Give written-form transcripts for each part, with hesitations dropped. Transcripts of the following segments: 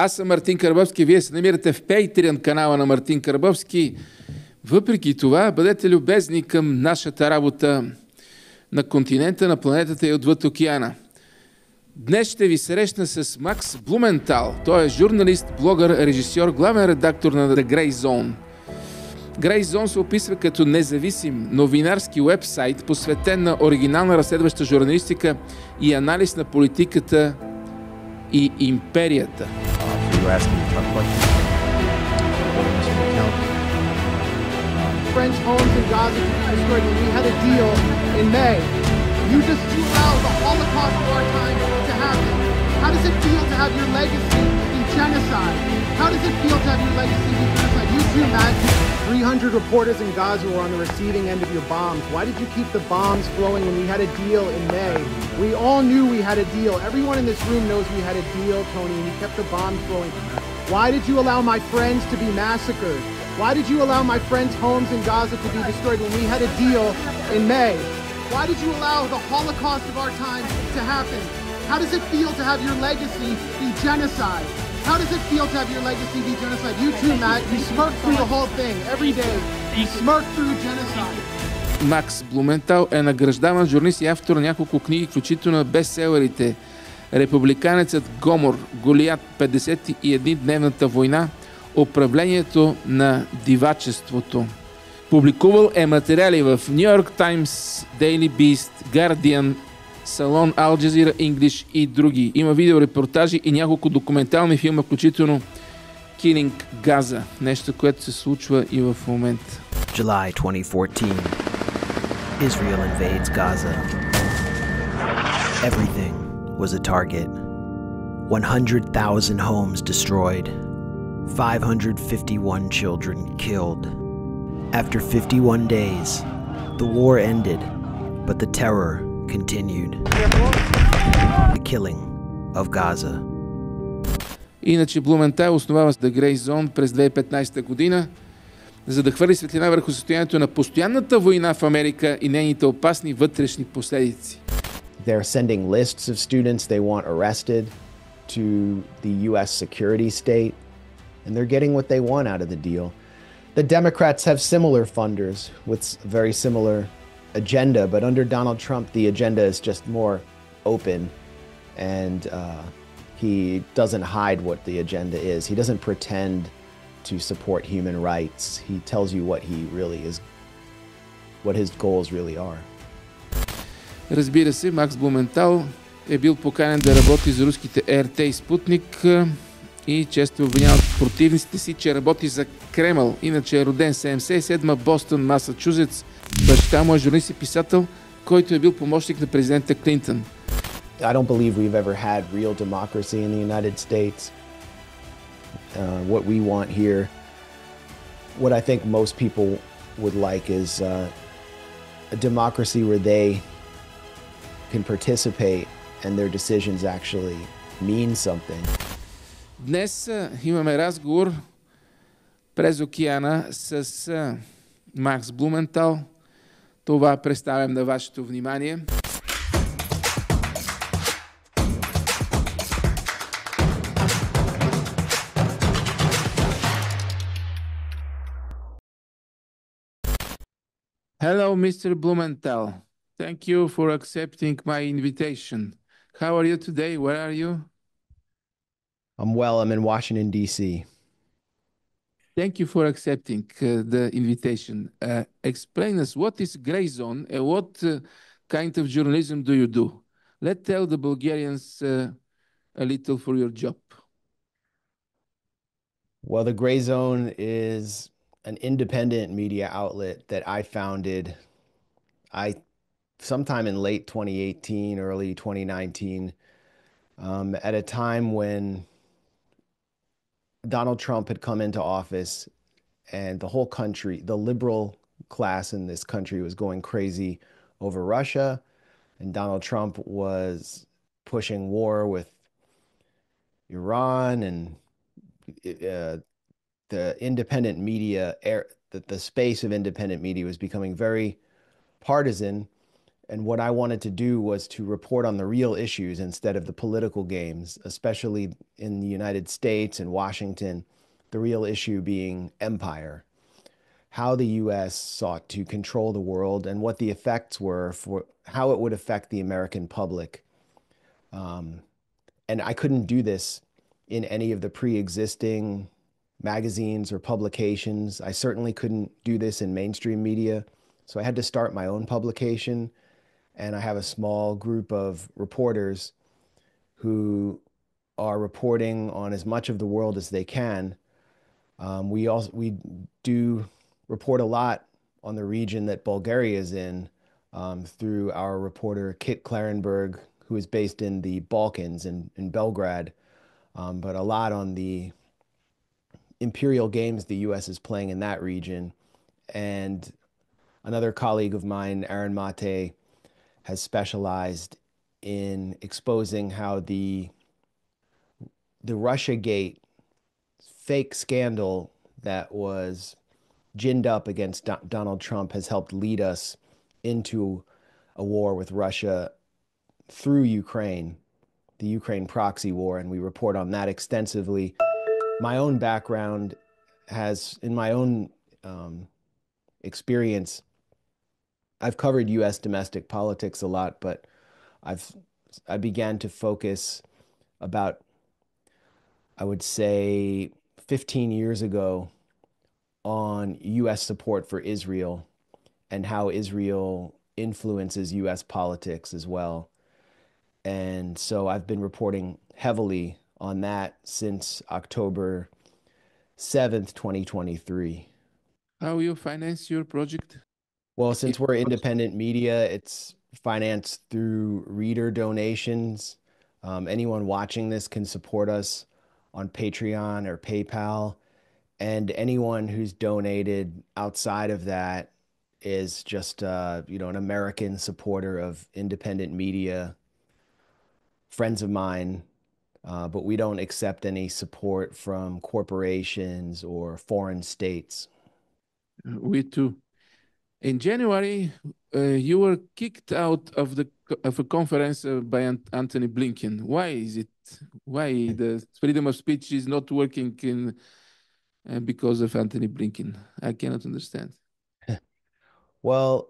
Аз съм Мартин Карбовски, вие се намирате в Patreon канала на Мартин Карбовски. Въпреки това, бъдете любезни към нашата работа на континента, на планетата и отвъд океана. Днес ще ви срещна с Макс Блументал. Той е журналист, блогър, режисьор, главен редактор на The Grey Zone. Grey Zone се описва като независим новинарски уебсайт, посветен на оригинална разследваща журналистика и анализ на политиката и империята. French homes in Gaza to be destroyed when we had a deal in May. You just allow the Holocaust of our time to happen. How does it feel to have your legacy be genocide? How does it feel to have your legacy be genocide? You too, Matt. 300 reporters in Gaza were on the receiving end of your bombs. Why did you keep the bombs flowing when we had a deal in May? We all knew we had a deal. Everyone in this room knows we had a deal, Tony, and you kept the bombs flowing. Why did you allow my friends to be massacred? Why did you allow my friends' homes in Gaza to be destroyed when we had a deal in May? Why did you allow the Holocaust of our time to happen? How does it feel to have your legacy be genocide? How does it feel to have your legacy be genocide? You too, Matt. You smirk through the whole thing every day. You smirk through genocide. Макс Блументал е награждаван журналист и автор на няколко книги, включително на бестселерите Републиканецът Гомор, Голият, 51-дневната война, Управлението на дивачеството. Публикувал е материали в New York Times, Daily Beast, Guardian, Salon, Al Jazeera English и други. Има видеорепортажи и няколко документални филма, включително Killing Gaza, нещо, което се случва и в момента. July 2014. Israel invades Gaza. Everything was a target. 100,000 homes destroyed. 551 children killed. After 51 days, the war ended, but the terror continued. The killing of Gaza. Иначе Блументал основава The Grey Zone през 2015 година, за да хвърли светлина върху състоянието на постоянната война в Америка и нейните опасни вътрешни последици. They're sending lists of students they want arrested to the US security state, and they're getting what they want out of the deal. The Democrats have similar funders with very similar agenda, but under Donald Trump, the agenda is just more open, and he doesn't hide what the agenda is. He doesn't pretend to support human rights. He tells you what he really is, what his goals really are. Разбира се, Макс Блументал е бил поканен да работи за руските РТ и Спутник и често обвиняват противниците си, че работи за Кремъл. Иначе е роден 77-ма, Бостън, Масачузетс. Баща му е журналист и писател, който е бил помощник на президента Клинтон. I don't believe we've ever had real democracy in the United States. What we want here, what I think most people would like is a democracy where they can participate and their decisions actually mean something. Днес имаме разговор през океана с Макс Блументал. Това представям на вашето внимание. Hello, Mr. Blumenthal. Thank you for accepting my invitation. How are you today? Where are you? I'm well. I'm in Washington, D.C. Thank you for accepting the invitation. Explain us what is Grey Zone and what kind of journalism do you do? Let's tell the Bulgarians a little for your job. Well, the Grey Zone is an independent media outlet that I founded sometime in late 2018, early 2019, at a time when Donald Trump had come into office and the whole country, the liberal class in this country was going crazy over Russia, and Donald Trump was pushing war with Iran, and the independent media, the space of independent media was becoming very partisan. And what I wanted to do was to report on the real issues instead of the political games, especially in the United States and Washington, the real issue being empire, how the US sought to control the world and what the effects were for how it would affect the American public. And I couldn't do this in any of the pre-existing magazines or publications. I certainly couldn't do this in mainstream media. So I had to start my own publication. And I have a small group of reporters who are reporting on as much of the world as they can. We do report a lot on the region that Bulgaria is in through our reporter Kit Klarenberg, who is based in the Balkans in Belgrade, but a lot on the imperial games the U.S. is playing in that region. And another colleague of mine, Aaron Mate, has specialized in exposing how the Russiagate fake scandal that was ginned up against Donald Trump has helped lead us into a war with Russia through Ukraine, the Ukraine proxy war, and we report on that extensively. My own background has, in my own experience, I've covered U.S. domestic politics a lot, but I began to focus about, I would say, 15 years ago on U.S. support for Israel and how Israel influences U.S. politics as well. And so I've been reporting heavily on that since October 7th, 2023. How you finance your project? Well, since we're independent media, it's financed through reader donations. Anyone watching this can support us on Patreon or PayPal. And anyone who's donated outside of that is just, an American supporter of independent media, friends of mine. But we don't accept any support from corporations or foreign states. We too. In January, you were kicked out of a conference by Anthony Blinken. Why is it? Why the freedom of speech is not working in because of Anthony Blinken? I cannot understand. Well,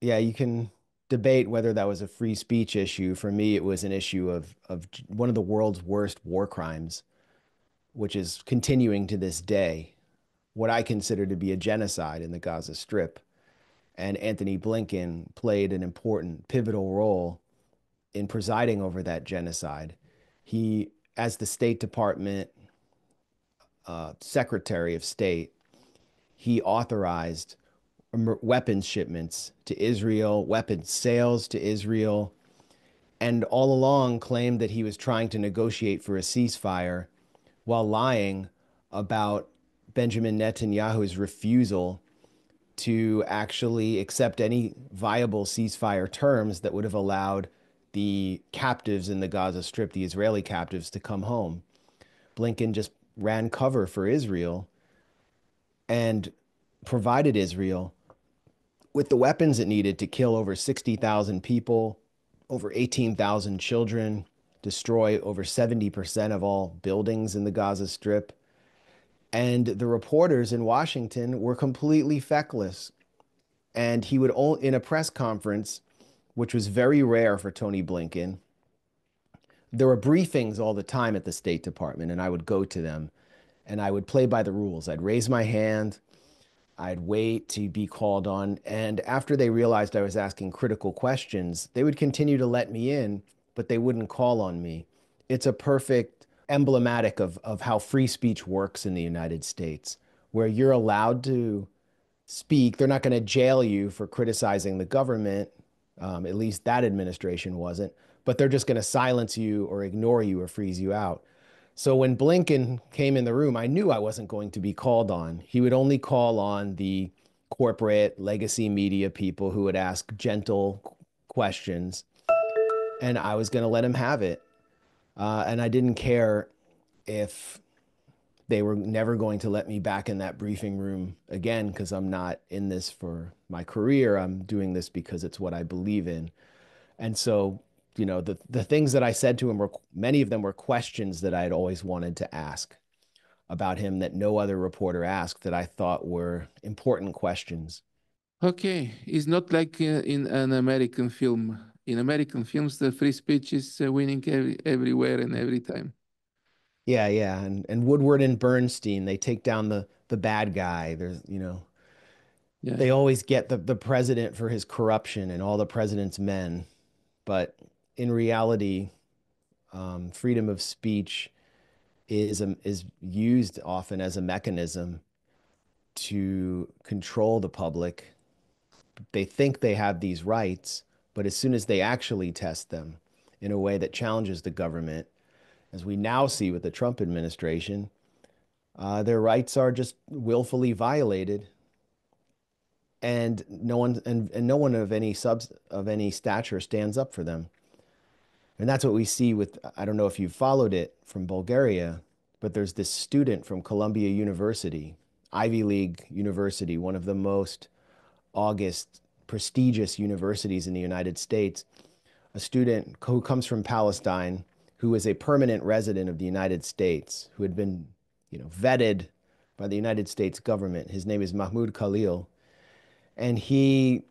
yeah, you can debate whether that was a free speech issue. For me, it was an issue of one of the world's worst war crimes, which is continuing to this day, what I consider to be a genocide in the Gaza Strip. And Anthony Blinken played an important, pivotal role in presiding over that genocide. He, as the State Department Secretary of State, he authorized weapons shipments to Israel, weapons sales to Israel, and all along claimed that he was trying to negotiate for a ceasefire while lying about Benjamin Netanyahu's refusal to actually accept any viable ceasefire terms that would have allowed the captives in the Gaza Strip, the Israeli captives, to come home. Blinken just ran cover for Israel and provided Israel with the weapons it needed to kill over 60,000 people, over 18,000 children, destroy over 70% of all buildings in the Gaza Strip. And the reporters in Washington were completely feckless. And he would, in a press conference, which was very rare for Tony Blinken, there were briefings all the time at the State Department, and I would go to them and I would play by the rules. I'd raise my hand, I'd wait to be called on. And after they realized I was asking critical questions, they would continue to let me in, but they wouldn't call on me. It's a perfect emblematic of how free speech works in the United States, where you're allowed to speak. They're not going to jail you for criticizing the government. At least that administration wasn't, but they're just going to silence you or ignore you or freeze you out. So when Blinken came in the room, I knew I wasn't going to be called on. He would only call on the corporate legacy media people who would ask gentle questions. and I was going to let him have it. And I didn't care if they were never going to let me back in that briefing room again, because I'm not in this for my career. I'm doing this because it's what I believe in. And so, the things that I said to him were many of them were questions that I had always wanted to ask about him that no other reporter asked that I thought were important questions. Okay, it's not like in an American film. In American films, the free speech is winning everywhere and every time. Yeah, yeah. And Woodward and Bernstein, they take down the bad guy. Yeah. They always get the president for his corruption and all the president's men. But in reality, freedom of speech is used often as a mechanism to control the public. They think they have these rights, but as soon as they actually test them in a way that challenges the government, as we now see with the Trump administration, their rights are just willfully violated, and no one of any stature stands up for them. And that's what we see with, I don't know if you've followed it from Bulgaria, but there's this student from Columbia University, Ivy League University, one of the most august, prestigious universities in the United States, a student who comes from Palestine, who is a permanent resident of the United States, who had been, vetted by the United States government. His name is Mahmoud Khalil, and he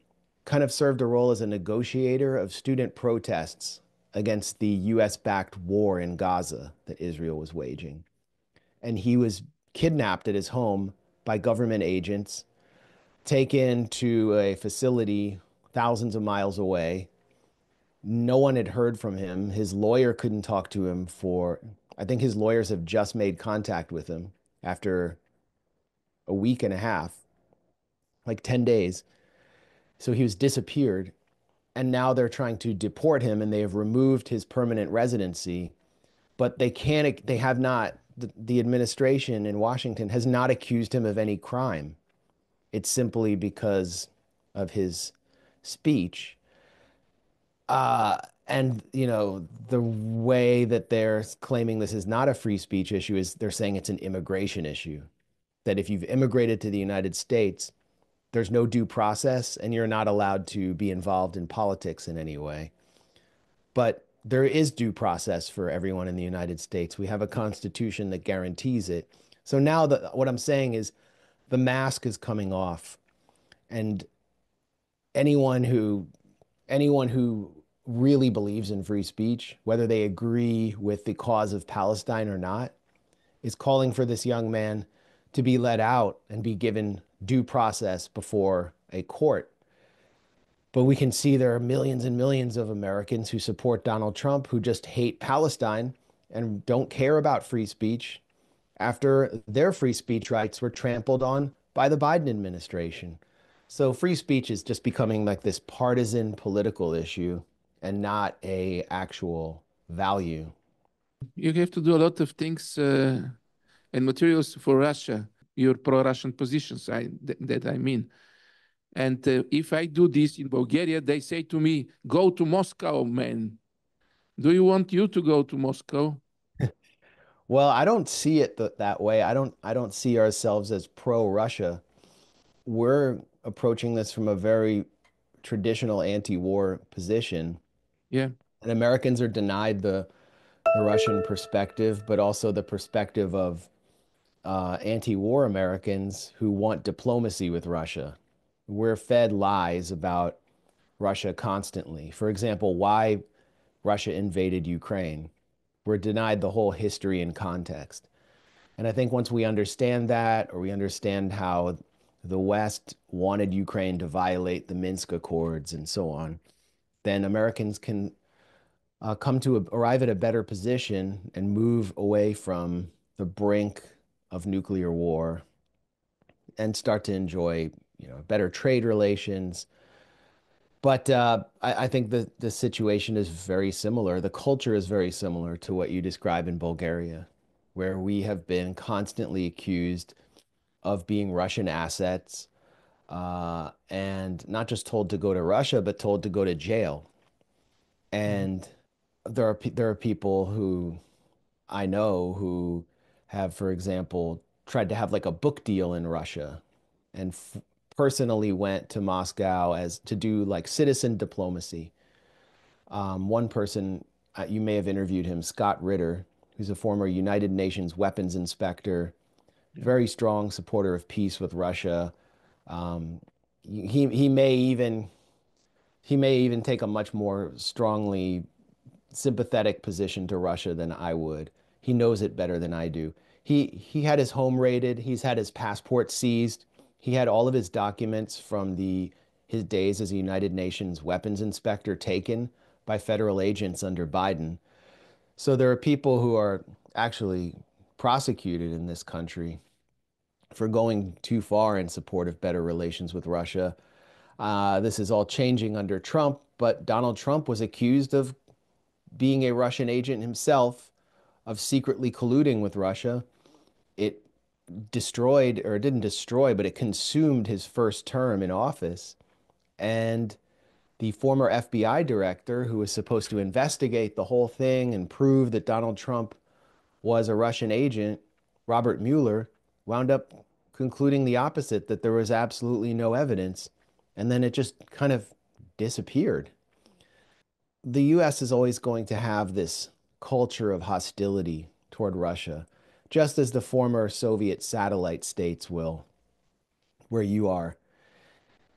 kind of served a role as a negotiator of student protests against the US-backed war in Gaza that Israel was waging. And he was kidnapped at his home by government agents, taken to a facility thousands of miles away. No one had heard from him. His lawyer couldn't talk to him I think his lawyers have just made contact with him after a week and a half, like 10 days. So he was disappeared. And now they're trying to deport him and they have removed his permanent residency. But they have not, the administration in Washington has not accused him of any crime. It's simply because of his speech. And, the way that they're claiming this is not a free speech issue is they're saying it's an immigration issue. That if you've immigrated to the United States, there's no due process and you're not allowed to be involved in politics in any way. But there is due process for everyone in the United States. We have a constitution that guarantees it. So now what I'm saying is the mask is coming off, and anyone who anyone who really believes in free speech, whether they agree with the cause of Palestine or not, is calling for this young man to be let out and be given due process before a court. But we can see there are millions and millions of Americans who support Donald Trump who just hate Palestine and don't care about free speech after their free speech rights were trampled on by the Biden administration. So free speech is just becoming like this partisan political issue and not a actual value. You have to do a lot of things and materials for Russia, your pro-Russian positions, that I mean. And if I do this in Bulgaria, they say to me, go to Moscow, man. Do you want you to go to Moscow? Well, I don't see it that way. I don't see ourselves as pro-Russia. We're approaching this from a very traditional anti-war position. Yeah. And Americans are denied the Russian perspective, but also the perspective of anti-war Americans who want diplomacy with Russia. We're fed lies about Russia constantly. For example, why Russia invaded Ukraine. We're denied the whole history and context. And I think once we understand that, or we understand how the West wanted Ukraine to violate the Minsk Accords and so on, then Americans can arrive at a better position and move away from the brink of nuclear war and start to enjoy, better trade relations. But I think the situation is very similar. The culture is very similar to what you describe in Bulgaria, where we have been constantly accused of being Russian assets, and not just told to go to Russia, but told to go to jail. And there are people who I know who have, for example, tried to have like a book deal in Russia and f personally went to Moscow as to do like citizen diplomacy. One person, you may have interviewed him, Scott Ritter, who's a former United Nations weapons inspector, Yeah. very strong supporter of peace with Russia. Um, he may even take a much more strongly sympathetic position to Russia than I would. He knows it better than I do. He had his home raided. He's had his passport seized. He had all of his documents from his days as a United Nations weapons inspector taken by federal agents under Biden. So there are people who are actually prosecuted in this country for going too far in support of better relations with Russia. This is all changing under Trump, but Donald Trump was accused of being a Russian agent himself, of secretly colluding with Russia. It destroyed, or it didn't destroy, but it consumed his first term in office. And the former FBI director, who was supposed to investigate the whole thing and prove that Donald Trump was a Russian agent, Robert Mueller, wound up concluding the opposite, that there was absolutely no evidence. And then it just kind of disappeared. The US is always going to have this culture of hostility toward Russia, just as the former Soviet satellite states will, where you are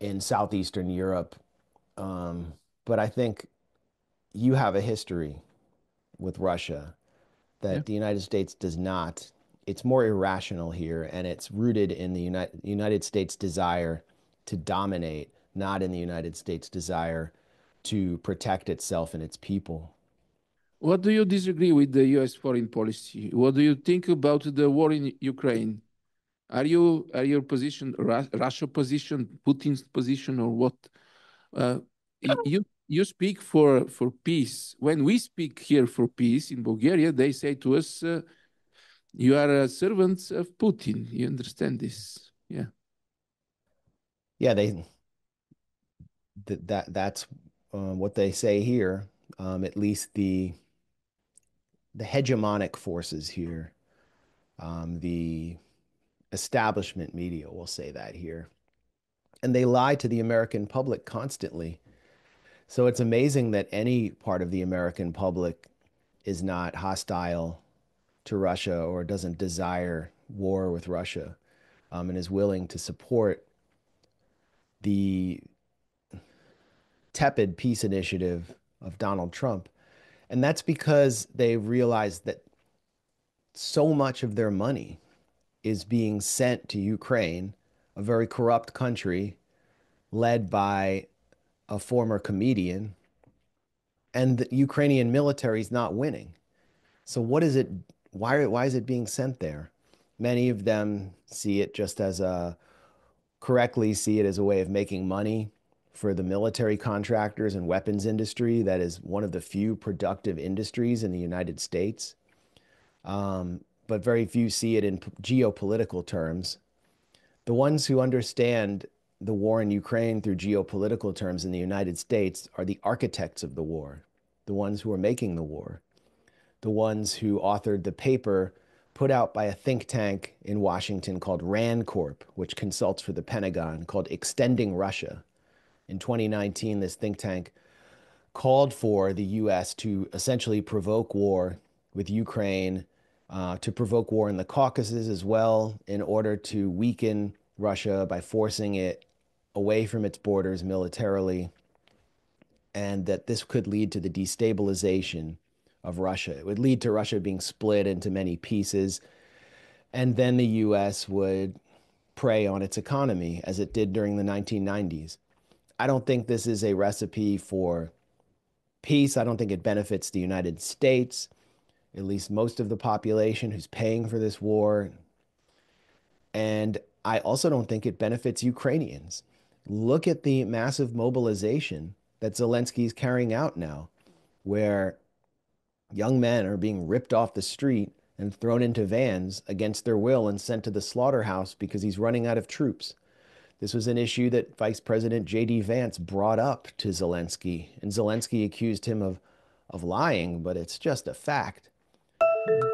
in Southeastern Europe. But I think you have a history with Russia Yeah. that the United States does not. It's more irrational here, and it's rooted in the United States' desire to dominate, not in the United States' desire to protect itself and its people. What do you disagree with the US foreign policy? What do you think about the war in Ukraine? Are your position Russia position, Putin's position, or what? Uh, you speak for peace. When we speak here for peace in Bulgaria, they say to us, "You are servants of Putin." You understand this? Yeah. Yeah, that's what they say here. At least the hegemonic forces here, the establishment media will say that here, and they lie to the American public constantly. So it's amazing that any part of the American public is not hostile to Russia or doesn't desire war with Russia, and is willing to support the tepid peace initiative of Donald Trump. And that's because they realize that so much of their money is being sent to Ukraine, a very corrupt country led by a former comedian, and the Ukrainian military is not winning. So what is it? Why is it being sent there? Many of them see it just as a correctly see it as a way of making money for the military contractors and weapons industry. That is one of the few productive industries in the United States. But very few see it in geopolitical terms. The ones who understand the war in Ukraine through geopolitical terms in the United States are the architects of the war, the ones who are making the war, the ones who authored the paper put out by a think tank in Washington called RAND Corp, which consults for the Pentagon, called Extending Russia. In 2019, this think tank called for the US to essentially provoke war with Ukraine, to provoke war in the Caucasus as well, in order to weaken Russia by forcing it away from its borders militarily, and that this could lead to the destabilization of Russia. It would lead to Russia being split into many pieces, and then the US would prey on its economy as it did during the 1990s. I don't think this is a recipe for peace. I don't think it benefits the United States, at least most of the population who's paying for this war. And I also don't think it benefits Ukrainians. Look at the massive mobilization that Zelensky is carrying out now, where young men are being ripped off the street and thrown into vans against their will and sent to the slaughterhouse because he's running out of troops. This was an issue that Vice President J.D. Vance brought up to Zelensky, and Zelensky accused him of of lying, but it's just a fact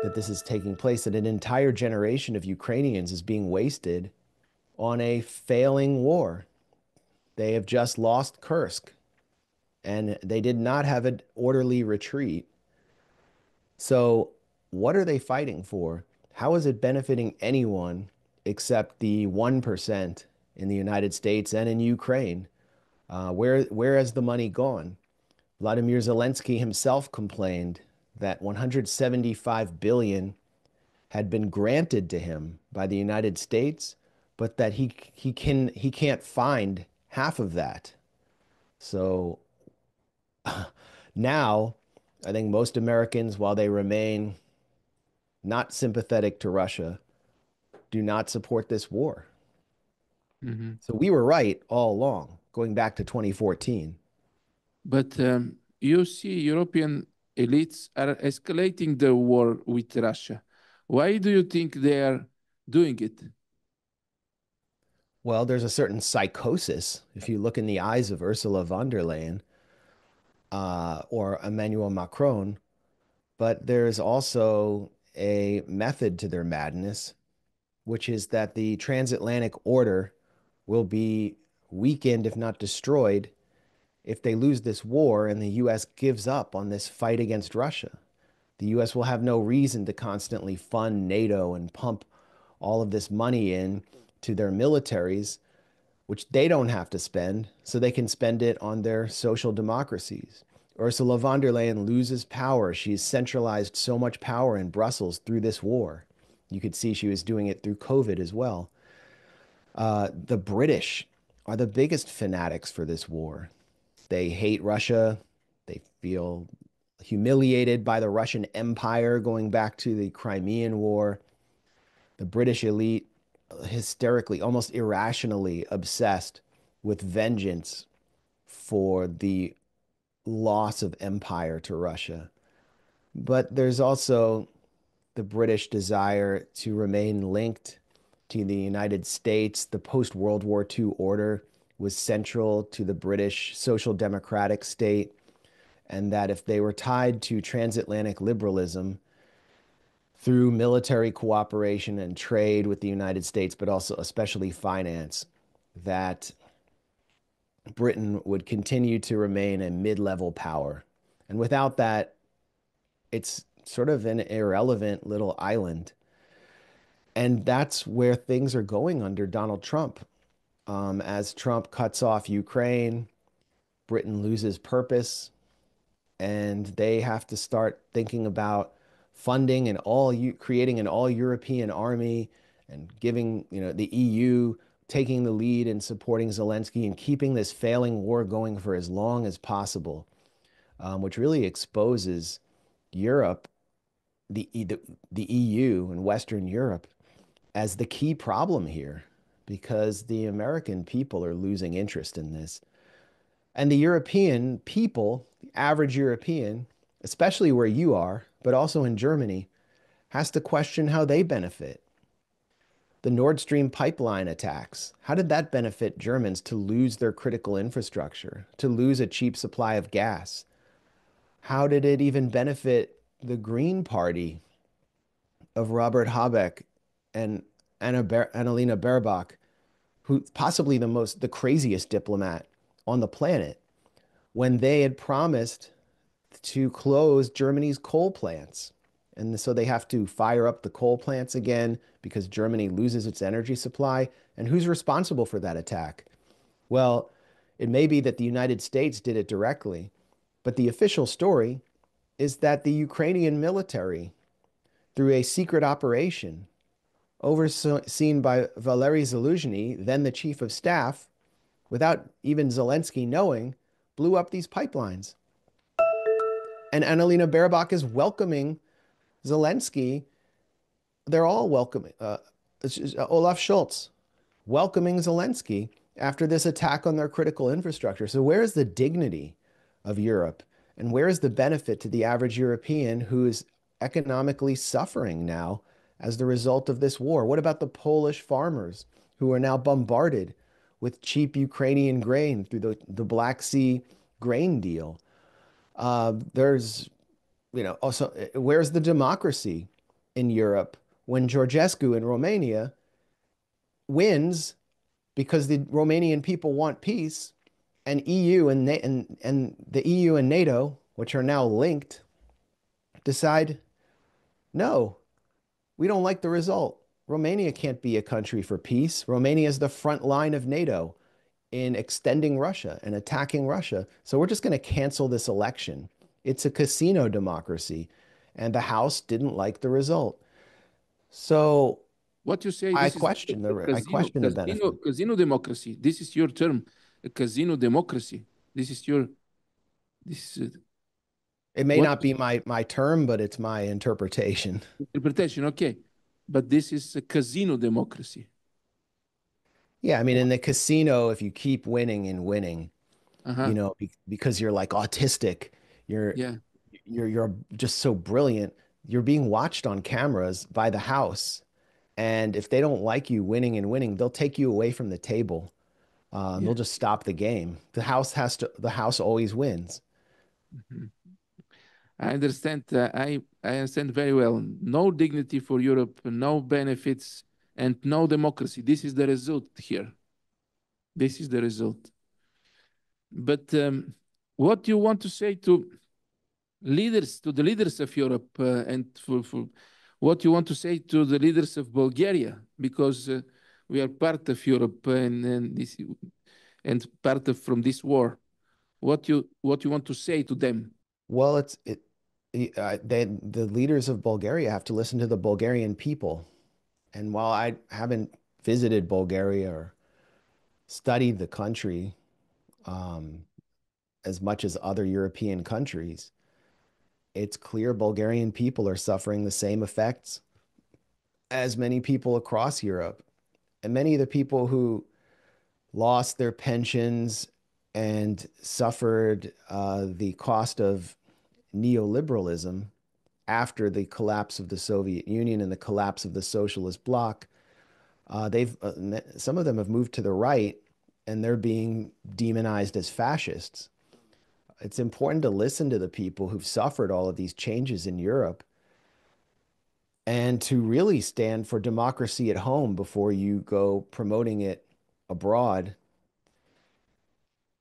that this is taking place, that an entire generation of Ukrainians is being wasted on a failing war. They have just lost Kursk, and they did not have an orderly retreat. So, what are they fighting for? How is it benefiting anyone except the 1% in the United States and in Ukraine? Where has the money gone? Vladimir Zelensky himself complained that 175 billion had been granted to him by the United States, but that he can't find half of that. So now, I think most Americans, while they remain not sympathetic to Russia, do not support this war. So we were right all along, going back to 2014. But you see, European elites are escalating the war with Russia. Why do you think they are doing it? Well, there's a certain psychosis. If you look in the eyes of Ursula von der Leyen or Emmanuel Macron, but there's also a method to their madness, which is that the transatlantic order will be weakened, if not destroyed, if they lose this war and the US gives up on this fight against Russia. The US will have no reason to constantly fund NATO and pump all of this money in to their militaries, which they don't have to spend, so they can spend it on their social democracies. Ursula von der Leyen loses power. She's centralized so much power in Brussels through this war. You could see she was doing it through COVID as well. The British are the biggest fanatics for this war. They hate Russia. They feel humiliated by the Russian Empire going back to the Crimean War. The British elite, hysterically, almost irrationally obsessed with vengeance for the loss of empire to Russia. But there's also the British desire to remain linked to the United States. The post-World War II order was central to the British social democratic state, and that if they were tied to transatlantic liberalism through military cooperation and trade with the United States, but also especially finance, that Britain would continue to remain a mid-level power. And without that, it's sort of an irrelevant little island. And that's where things are going under Donald Trump. As Trump cuts off Ukraine, Britain loses purpose, and they have to start thinking about funding and creating an all-European army and giving, the EU taking the lead in supporting Zelensky and keeping this failing war going for as long as possible, which really exposes Europe, the EU and Western Europe, as the key problem here, because the American people are losing interest in this. And the European people, the average European, especially where you are, but also in Germany, has to question how they benefit. The Nord Stream pipeline attacks, how did that benefit Germans to lose their critical infrastructure, to lose a cheap supply of gas? How did it even benefit the Green Party of Robert Habeck and Annalena Baerbock, who possibly the craziest diplomat on the planet, when they had promised to close Germany's coal plants? And so they have to fire up the coal plants again because Germany loses its energy supply. And who's responsible for that attack? Well, it may be that the United States did it directly, but the official story is that the Ukrainian military, through a secret operation overseen by Valery Zaluzhny, then the chief of staff, without even Zelensky knowing, blew up these pipelines. And Annalena Baerbock is welcoming Zelensky. They're all welcoming Olaf Scholz, welcoming Zelensky after this attack on their critical infrastructure. So where is the dignity of Europe? And where is the benefit to the average European who is economically suffering now as the result of this war? What about the Polish farmers who are now bombarded with cheap Ukrainian grain through the Black Sea grain deal? There's, also, where's the democracy in Europe when Georgescu in Romania wins because the Romanian people want peace, and EU and the EU and NATO, which are now linked, decide no, we don't like the result. Romania can't be a country for peace. Romania is the front line of NATO in extending Russia and attacking Russia. So we're just going to cancel this election. It's a casino democracy, and the House didn't like the result. So What you say, I this is question I casino, question the benefit. casino democracy. This is your term, a casino democracy. This is your, this It may what not be my term, but it's my interpretation. interpretation, okay. But this is a casino democracy. Yeah, I mean, in the casino, if you keep winning and winning, Uh-huh. because you're like autistic, you're Yeah, you're just so brilliant, you're being watched on cameras by the house. And if they don't like you winning and winning, they'll take you away from the table. yeah. They'll just stop the game. The house always wins. Mhm. I understand. I understand very well. No dignity for Europe, no benefits, and no democracy. This is the result here. This is the result. But what do you want to say to leaders, to the leaders of Europe, and for what you want to say to the leaders of Bulgaria, because we are part of Europe and this and part of from this war. What you want to say to them? Well, the leaders of Bulgaria have to listen to the Bulgarian people. And while I haven't visited Bulgaria or studied the country as much as other European countries, it's clear Bulgarian people are suffering the same effects as many people across Europe. And many of the people who lost their pensions and suffered the cost of neoliberalism after the collapse of the Soviet Union and the collapse of the socialist bloc, some of them have moved to the right and they're being demonized as fascists. It's important to listen to the people who've suffered all of these changes in Europe and to really stand for democracy at home before you go promoting it abroad.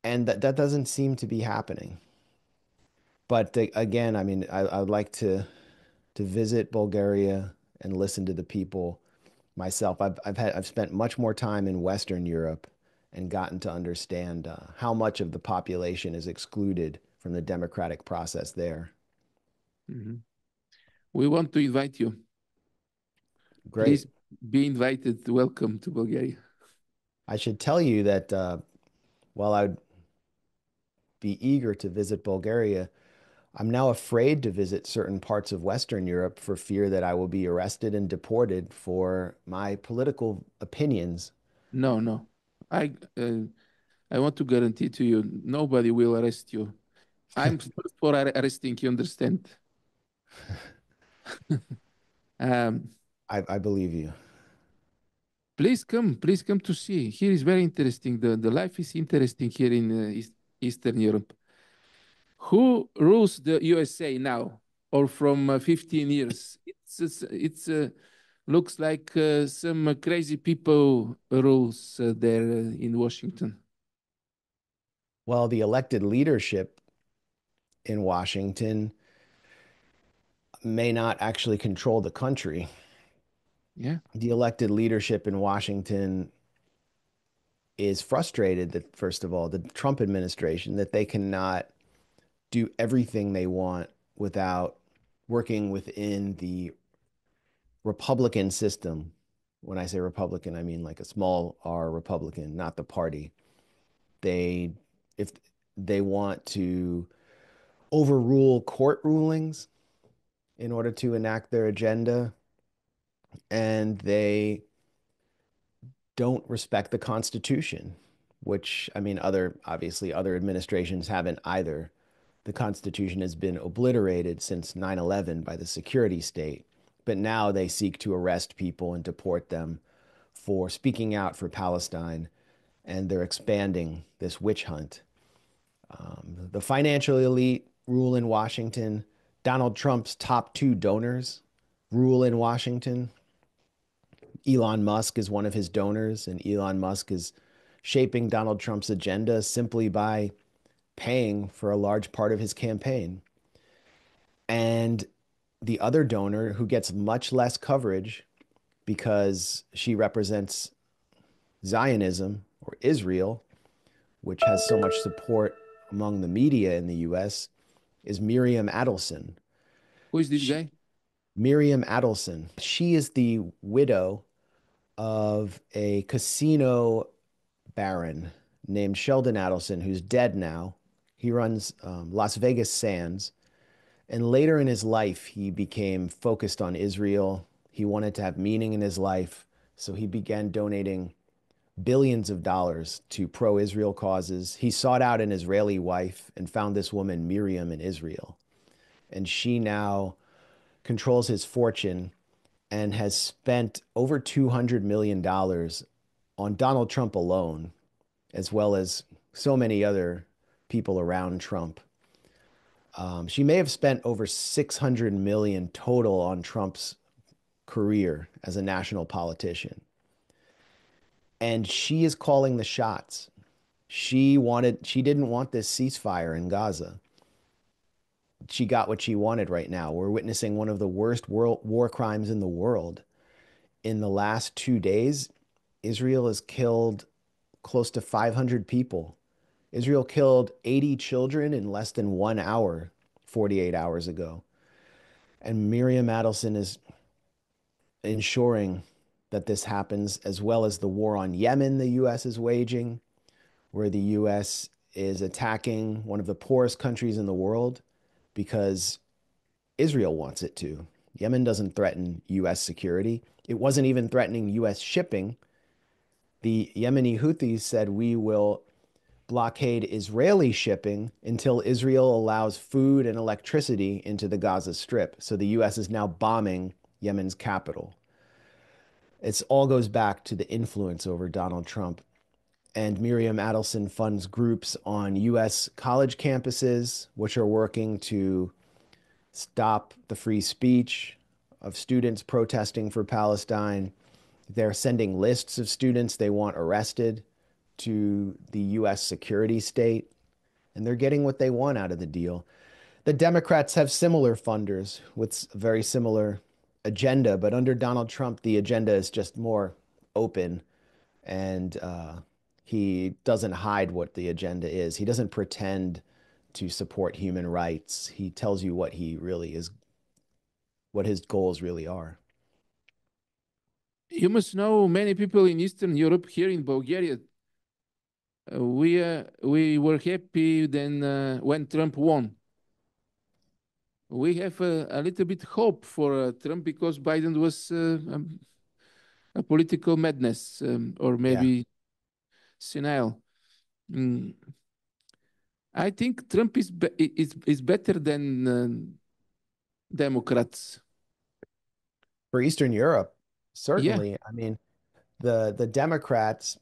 And that doesn't seem to be happening. But again, I mean, I would like to visit Bulgaria and listen to the people myself. I've spent much more time in Western Europe and gotten to understand how much of the population is excluded from the democratic process there. Mhm. We want to invite you. Great. Please be invited. Welcome to Bulgaria. I should tell you that while I'd be eager to visit Bulgaria, I'm now afraid to visit certain parts of Western Europe for fear that I will be arrested and deported for my political opinions. No, no. I uh, I want to guarantee to you, nobody will arrest you. I'm first for arresting. You understand? Um, I believe you. please come to see. Here is very interesting. The life is interesting here in Eastern Europe. Who rules the USA now, or from 15 years? It's looks like some crazy people rules there in Washington. Well, the elected leadership in Washington may not actually control the country. Yeah. The elected leadership in Washington is frustrated that, first of all, the Trump administration, that they cannot do everything they want without working within the Republican system. When I say Republican, I mean like a small R Republican, not the party. They, if they want to overrule court rulings in order to enact their agenda, and they don't respect the Constitution, which, I mean, obviously, other administrations haven't either. The Constitution has been obliterated since 9/11 by the security state, but now they seek to arrest people and deport them for speaking out for Palestine, and they're expanding this witch hunt. The financial elite rule in Washington. Donald Trump's top two donors rule in Washington. Elon Musk is one of his donors, and Elon Musk is shaping Donald Trump's agenda simply by paying for a large part of his campaign. And the other donor, who gets much less coverage because she represents Zionism or Israel, which has so much support among the media in the US, is Miriam Adelson. Who is this She, guy? Miriam Adelson. She is the widow of a casino baron named Sheldon Adelson, who's dead now. He runs Las Vegas Sands. And later in his life, he became focused on Israel. He wanted to have meaning in his life. So he began donating billions of dollars to pro-Israel causes. He sought out an Israeli wife and found this woman, Miriam, in Israel. And she now controls his fortune and has spent over $200 million on Donald Trump alone, as well as so many other people around Trump. She may have spent over 600 million total on Trump's career as a national politician. And she is calling the shots. She didn't want this ceasefire in Gaza. She got what she wanted right now. We're witnessing one of the worst war crimes in the world. In the last 2 days, Israel has killed close to 500 people. Israel killed 80 children in less than 1 hour, 48 hours ago. And Miriam Adelson is ensuring that this happens, as well as the war on Yemen the U.S. is waging, where the U.S. is attacking one of the poorest countries in the world because Israel wants it to. Yemen doesn't threaten U.S. security. It wasn't even threatening U.S. shipping. The Yemeni Houthis said we will blockade Israeli shipping until Israel allows food and electricity into the Gaza Strip. So the U.S. is now bombing Yemen's capital. It all goes back to the influence over Donald Trump. And Miriam Adelson funds groups on U.S. college campuses, which are working to stop the free speech of students protesting for Palestine. They're sending lists of students they want arrested to the U.S. security state, and they're getting what they want out of the deal. The Democrats have similar funders with a very similar agenda, but under Donald Trump, the agenda is just more open, and he doesn't hide what the agenda is. He doesn't pretend to support human rights. He tells you what he really is, what his goals really are. You must know many people in Eastern Europe, here in Bulgaria. We were happy then when Trump won. We have a little bit hope for Trump because Biden was a political madness or Yeah. maybe senile. Mm, I think Trump is better than Democrats. For Eastern Europe, Yeah, certainly. I mean, the Democrats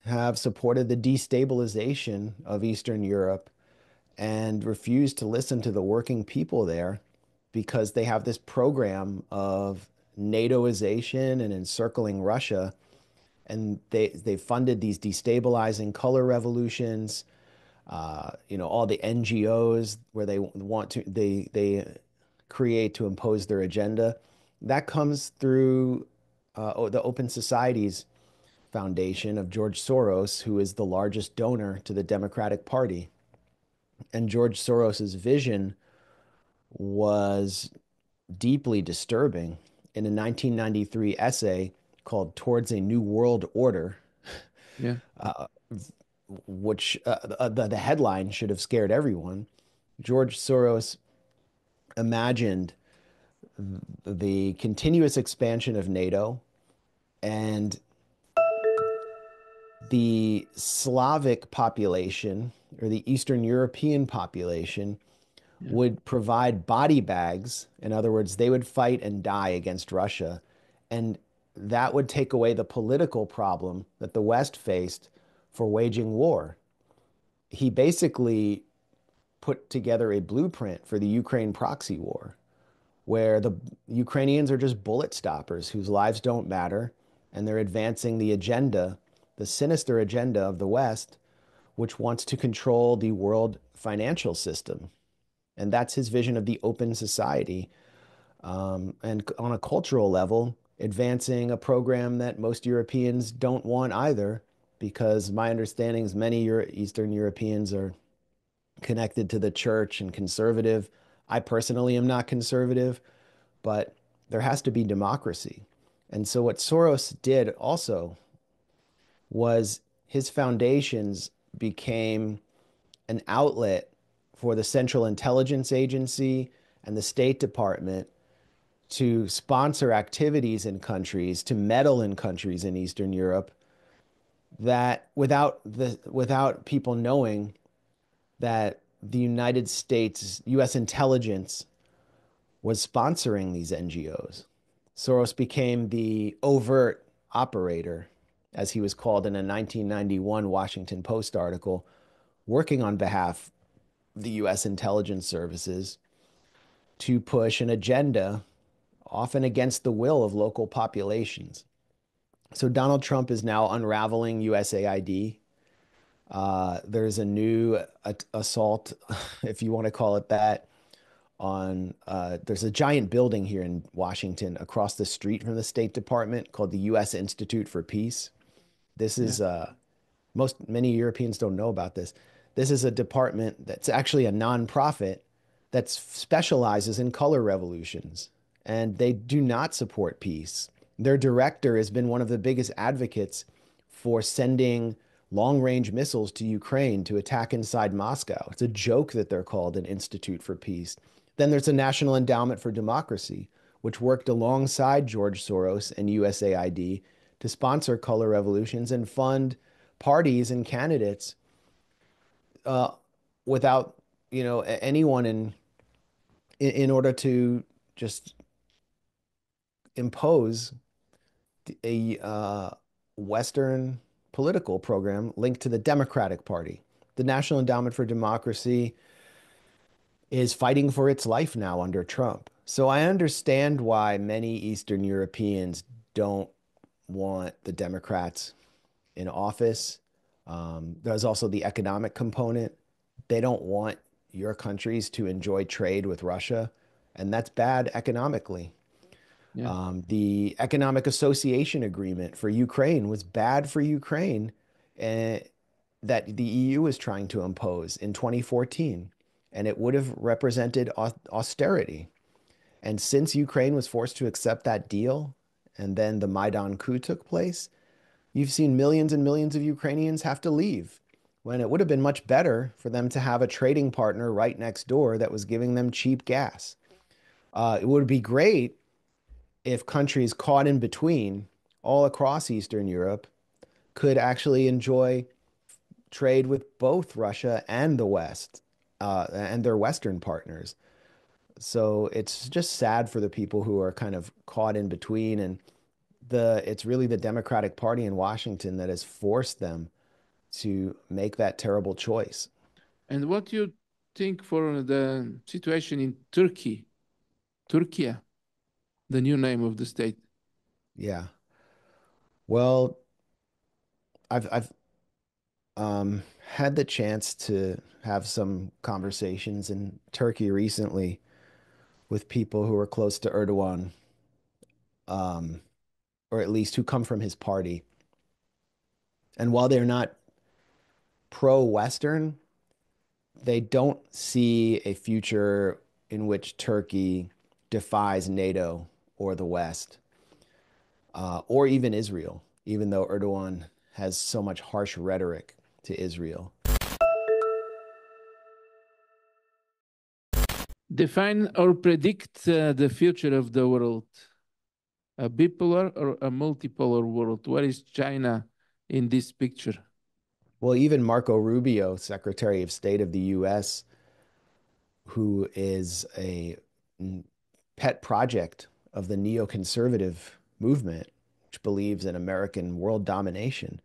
have supported the destabilization of Eastern Europe and refused to listen to the working people there because they have this program of NATOization and encircling Russia. And they funded these destabilizing color revolutions, all the NGOs where they create to impose their agenda. That comes through the Open Societies Foundation of George Soros, who is the largest donor to the Democratic Party. And George Soros's vision was deeply disturbing. In a 1993 essay called Towards a New World Order, yeah. which the headline should have scared everyone, George Soros imagined the continuous expansion of NATO and the Slavic population or the Eastern European population Yeah. would provide body bags. In other words, they would fight and die against Russia. And that would take away the political problem that the West faced for waging war. He basically put together a blueprint for the Ukraine proxy war, where the Ukrainians are just bullet stoppers whose lives don't matter, and they're advancing the agenda, the sinister agenda of the West, which wants to control the world financial system. And that's his vision of the open society. And on a cultural level, advancing a program that most Europeans don't want either, because my understanding is many Eastern Europeans are connected to the church and conservative. I personally am not conservative, but there has to be democracy. And so what Soros did also was his foundations became an outlet for the Central Intelligence Agency and the State Department to sponsor activities in countries, to meddle in countries in Eastern Europe that without people knowing that the United States, US intelligence was sponsoring these NGOs. Soros became the overt operator, as he was called in a 1991 Washington Post article, working on behalf of the US intelligence services to push an agenda, often against the will of local populations. So Donald Trump is now unraveling USAID. There's a new assault, if you want to call it that, on there's a giant building here in Washington across the street from the State Department called the U.S. Institute for Peace. This is many Europeans don't know about this. This is a department that's actually a nonprofit that specializes in color revolutions, and they do not support peace. Their director has been one of the biggest advocates for sending long-range missiles to Ukraine to attack inside Moscow. It's a joke that they're called an Institute for Peace. Then there's the National Endowment for Democracy, which worked alongside George Soros and USAID to sponsor color revolutions and fund parties and candidates without, anyone in order to just impose a Western political program linked to the Democratic Party. The National Endowment for Democracy is fighting for its life now under Trump. So I understand why many Eastern Europeans don't want the Democrats in office. There's also the economic component. They don't want your countries to enjoy trade with Russia, and that's bad economically. Yeah. The Economic Association Agreement for Ukraine was bad for Ukraine, that the EU was trying to impose in 2014, and it would have represented austerity. And since Ukraine was forced to accept that deal, and then the Maidan coup took place, you've seen millions and millions of Ukrainians have to leave, when it would have been much better for them to have a trading partner right next door that was giving them cheap gas. It would be great if countries caught in between all across Eastern Europe could actually enjoy trade with both Russia and the West, and their Western partners. So it's just sad for the people who are kind of caught in between, and it's really the Democratic Party in Washington that has forced them to make that terrible choice. And what do you think for the situation in Turkey? Turkey, the new name of the state. Yeah. Well, I've had the chance to have some conversations in Turkey recently with people who are close to Erdogan, or at least who come from his party. And while they're not pro-Western, they don't see a future in which Turkey defies NATO or the West, or even Israel, even though Erdogan has so much harsh rhetoric to Israel. Define or predict the future of the world. A bipolar or a multipolar world? What is China in this picture? Well, even Marco Rubio, Secretary of State of the US, who is a pet project of the neoconservative movement, which believes in American world domination,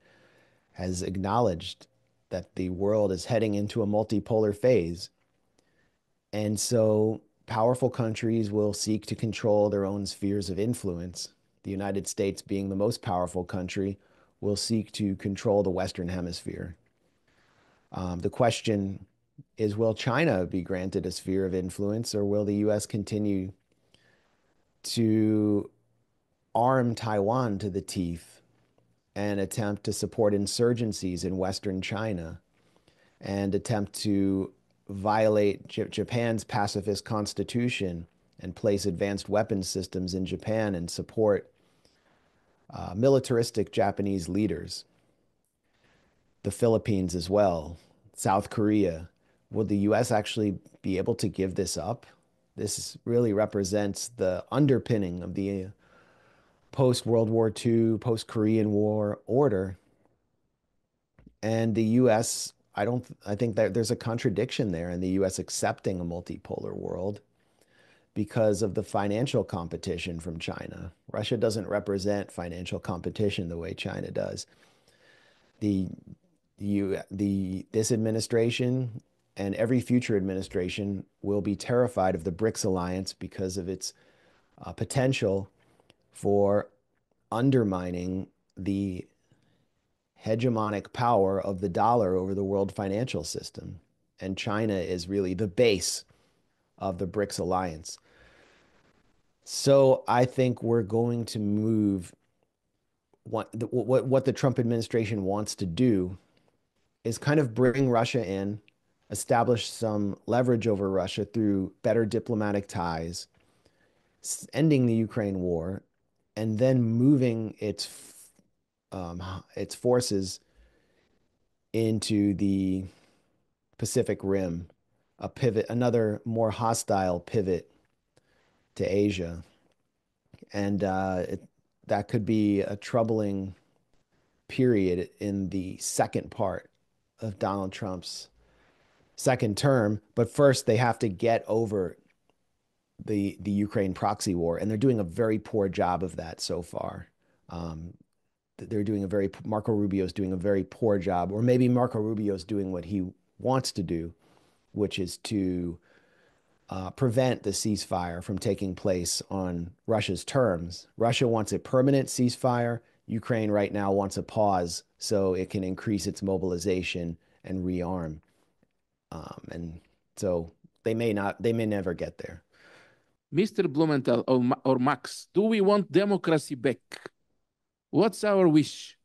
has acknowledged that the world is heading into a multipolar phase. And so powerful countries will seek to control their own spheres of influence. The United States, being the most powerful country, will seek to control the Western Hemisphere. The question is, will China be granted a sphere of influence, or will the US continue to arm Taiwan to the teeth and attempt to support insurgencies in Western China and attempt to violate Japan's pacifist constitution and place advanced weapons systems in Japan and support militaristic Japanese leaders? The Philippines as well, South Korea. Will the US actually be able to give this up? This really represents the underpinning of the post-World War II, post-Korean War order. And the US, I think that there's a contradiction there in the US accepting a multipolar world because of the financial competition from China. Russia doesn't represent financial competition the way China does. The this administration and every future administration will be terrified of the BRICS alliance because of its potential for undermining the hegemonic power of the dollar over the world financial system. And China is really the base of the BRICS alliance. So I think we're going to move what the Trump administration wants to do is kind of bring Russia in, establish some leverage over Russia through better diplomatic ties, ending the Ukraine war, and then moving its forces into the Pacific Rim, a pivot, another more hostile pivot to Asia. And that could be a troubling period in the second part of Donald Trump's second term. But first, they have to get over the Ukraine proxy war, and they're doing a very poor job of that so far. They're doing a very Marco Rubio's doing a very poor job, or maybe Marco Rubio's doing what he wants to do, which is to prevent the ceasefire from taking place on Russia's terms. Russia wants a permanent ceasefire. Ukraine right now wants a pause so it can increase its mobilization and rearm. And so they may never get there. Mr. Blumenthal or Max, do we want democracy back? What's our wish?